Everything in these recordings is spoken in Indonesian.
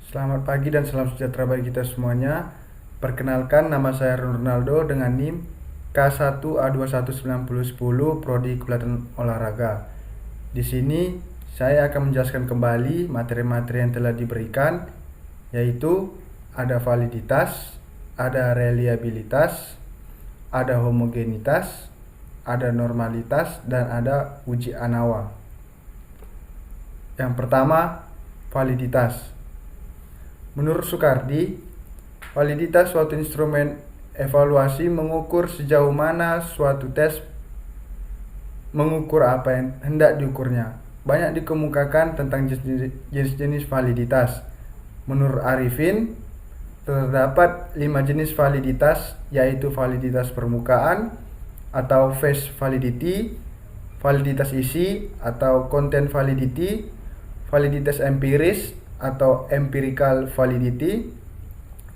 Selamat pagi dan salam sejahtera bagi kita semuanya. Perkenalkan, nama saya Ronaldo dengan NIM K1A219010 Prodi Kelautan Olahraga. Di sini saya akan menjelaskan kembali materi-materi yang telah diberikan, yaitu ada validitas, ada reliabilitas, ada homogenitas, ada normalitas, dan ada uji ANAWA. Yang pertama, validitas. Menurut Soekardi, validitas suatu instrumen evaluasi mengukur sejauh mana suatu tes mengukur apa yang hendak diukurnya. Banyak dikemukakan tentang jenis-jenis validitas. Menurut Arifin, terdapat 5 jenis validitas, yaitu validitas permukaan atau face validity, validitas isi atau content validity, validitas empiris atau empirical validity,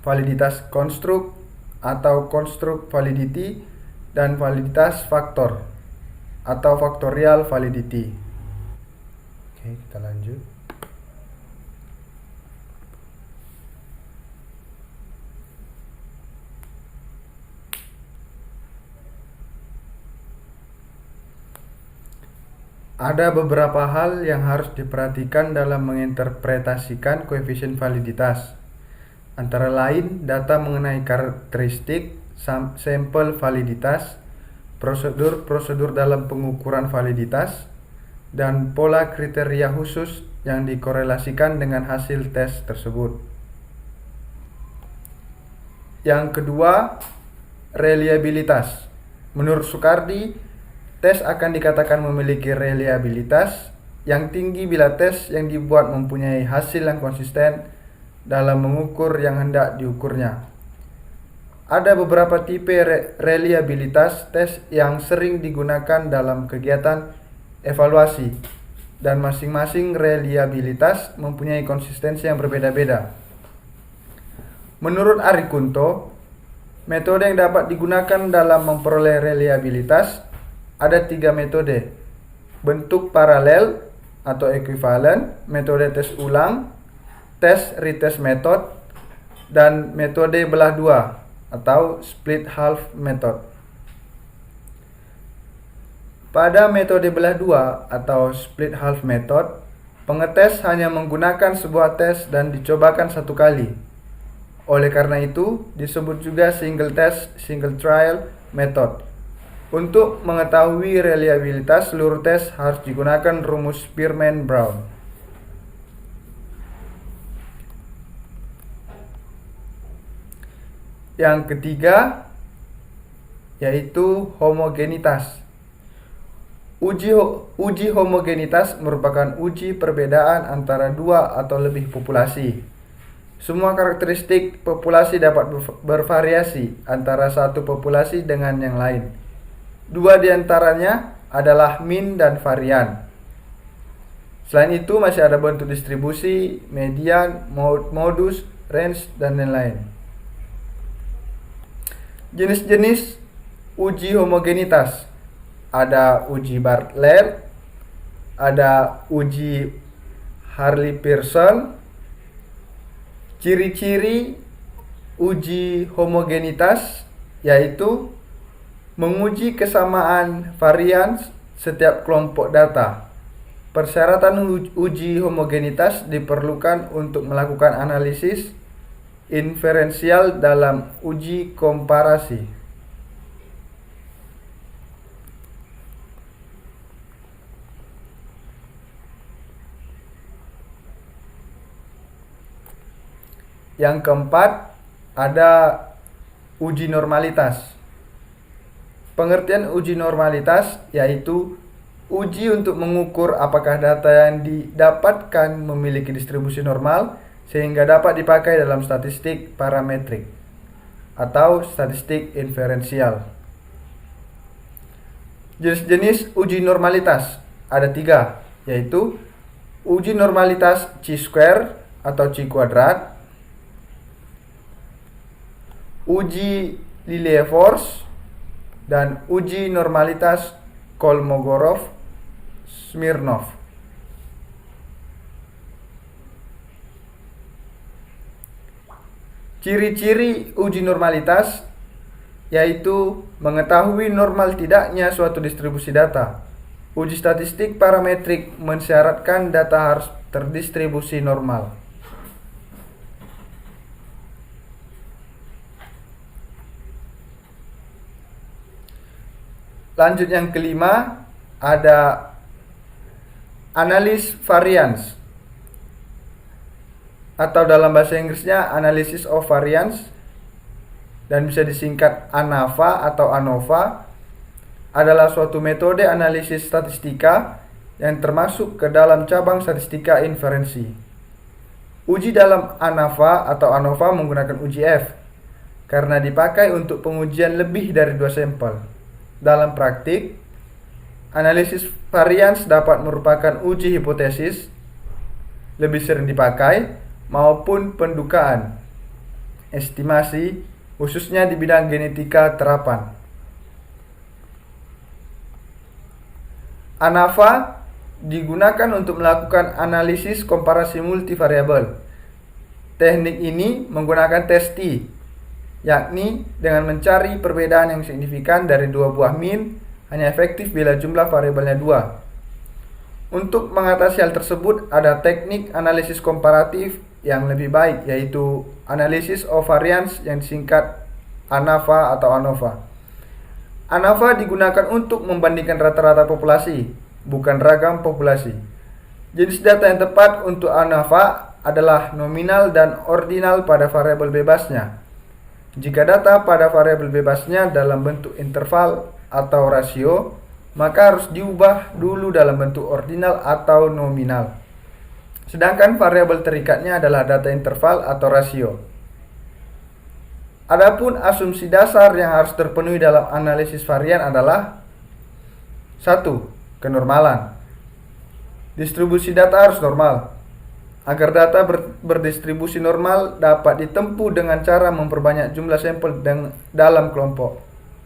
validitas konstruk atau construct validity, dan validitas faktor atau factorial validity. Oke, kita lanjut. Ada beberapa hal yang harus diperhatikan dalam menginterpretasikan koefisien validitas. Antara lain, data mengenai karakteristik, sampel validitas, prosedur-prosedur dalam pengukuran validitas, dan pola kriteria khusus yang dikorelasikan dengan hasil tes tersebut. Yang kedua, reliabilitas. Menurut Soekardi, tes akan dikatakan memiliki reliabilitas yang tinggi bila tes yang dibuat mempunyai hasil yang konsisten dalam mengukur yang hendak diukurnya. Ada beberapa tipe reliabilitas tes yang sering digunakan dalam kegiatan evaluasi, dan masing-masing reliabilitas mempunyai konsistensi yang berbeda-beda. Menurut Ari Kunto, metode yang dapat digunakan dalam memperoleh reliabilitas ada 3 metode: bentuk paralel atau ekuivalen, metode tes ulang, tes retest method, dan metode belah dua atau split half method. Pada metode belah dua atau split half method, pengetes hanya menggunakan sebuah tes dan dicobakan satu kali. Oleh karena itu, disebut juga single test, single trial method. Untuk mengetahui reliabilitas seluruh tes harus digunakan rumus Spearman-Brown. Yang ketiga yaitu homogenitas. Uji homogenitas merupakan uji perbedaan antara dua atau lebih populasi. Semua karakteristik populasi dapat bervariasi antara satu populasi dengan yang lain. Dua di antaranya adalah mean dan varian. Selain itu masih ada bentuk distribusi, median, modus, range, dan lain-lain. Jenis-jenis uji homogenitas. Ada uji Bartlett, ada uji Harley-Pearson. Ciri-ciri uji homogenitas yaitu menguji kesamaan varian setiap kelompok data. Persyaratan uji homogenitas diperlukan untuk melakukan analisis inferensial dalam uji komparasi. Yang keempat, ada uji normalitas. Pengertian uji normalitas yaitu uji untuk mengukur apakah data yang didapatkan memiliki distribusi normal sehingga dapat dipakai dalam statistik parametrik atau statistik inferensial. Jenis-jenis uji normalitas ada 3, yaitu uji normalitas chi-square atau chi kuadrat, uji Lilliefors, dan uji normalitas Kolmogorov-Smirnov. Ciri-ciri uji normalitas yaitu mengetahui normal tidaknya suatu distribusi data. Uji statistik parametrik mensyaratkan data harus terdistribusi normal. Lanjut yang kelima, ada analis variance, atau dalam bahasa Inggrisnya analysis of variance, dan bisa disingkat ANAVA atau ANOVA, adalah suatu metode analisis statistika yang termasuk ke dalam cabang statistika inferensi. Uji dalam ANAVA atau ANOVA menggunakan uji F karena dipakai untuk pengujian lebih dari 2 sampel. Dalam praktik, analisis variance dapat merupakan uji hipotesis, lebih sering dipakai, maupun pendugaan, estimasi, khususnya di bidang genetika terapan. ANAVA digunakan untuk melakukan analisis komparasi multivariabel. Teknik ini menggunakan tes T, yakni dengan mencari perbedaan yang signifikan dari dua buah min hanya efektif bila jumlah variabelnya 2. Untuk mengatasi hal tersebut, ada teknik analisis komparatif yang lebih baik, yaitu analysis of variance yang disingkat ANAVA atau ANOVA. ANAVA digunakan untuk membandingkan rata-rata populasi, bukan ragam populasi. Jenis data yang tepat untuk ANAVA adalah nominal dan ordinal pada variabel bebasnya. Jika data pada variabel bebasnya dalam bentuk interval atau rasio, maka harus diubah dulu dalam bentuk ordinal atau nominal. Sedangkan variabel terikatnya adalah data interval atau rasio. Adapun asumsi dasar yang harus terpenuhi dalam analisis varian adalah 1. Kenormalan. Distribusi data harus normal. Agar data berdistribusi normal dapat ditempuh dengan cara memperbanyak jumlah sampel dalam kelompok.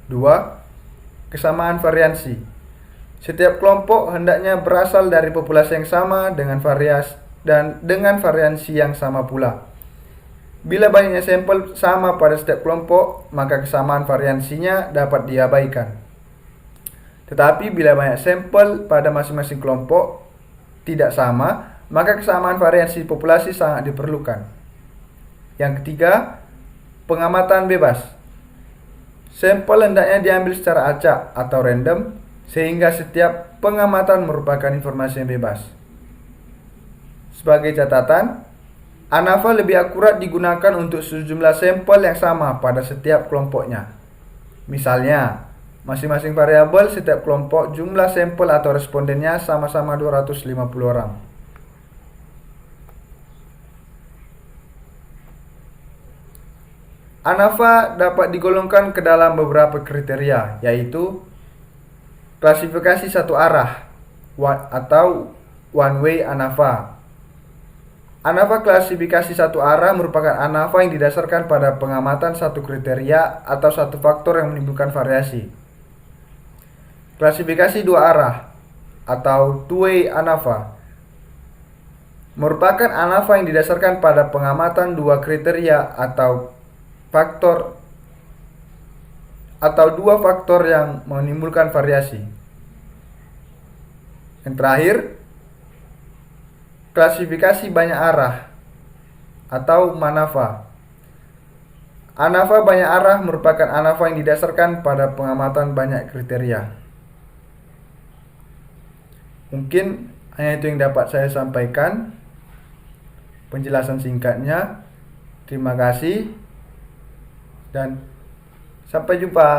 2. Kesamaan variansi. Setiap kelompok hendaknya berasal dari populasi yang sama dengan variansi yang sama pula. Bila banyaknya sampel sama pada setiap kelompok, maka kesamaan variansinya dapat diabaikan. Tetapi bila banyak sampel pada masing-masing kelompok tidak sama, maka kesamaan variasi populasi sangat diperlukan. Yang ketiga, pengamatan bebas. Sampel hendaknya diambil secara acak atau random, sehingga setiap pengamatan merupakan informasi yang bebas. Sebagai catatan, ANAVA lebih akurat digunakan untuk sejumlah sampel yang sama pada setiap kelompoknya. Misalnya, masing-masing variabel setiap kelompok jumlah sampel atau respondennya sama-sama 250 orang. ANAVA dapat digolongkan ke dalam beberapa kriteria, yaitu klasifikasi satu arah atau one way ANAVA. ANAVA klasifikasi satu arah merupakan ANAVA yang didasarkan pada pengamatan satu kriteria atau satu faktor yang menimbulkan variasi. Klasifikasi dua arah atau two way ANAVA merupakan ANAVA yang didasarkan pada pengamatan dua kriteria atau dua faktor yang menimbulkan variasi. Yang terakhir, klasifikasi banyak arah atau MANAVA. ANAVA banyak arah merupakan ANAVA yang didasarkan pada pengamatan banyak kriteria. Mungkin hanya itu yang dapat saya sampaikan penjelasan singkatnya. Terima kasih dan sampai jumpa.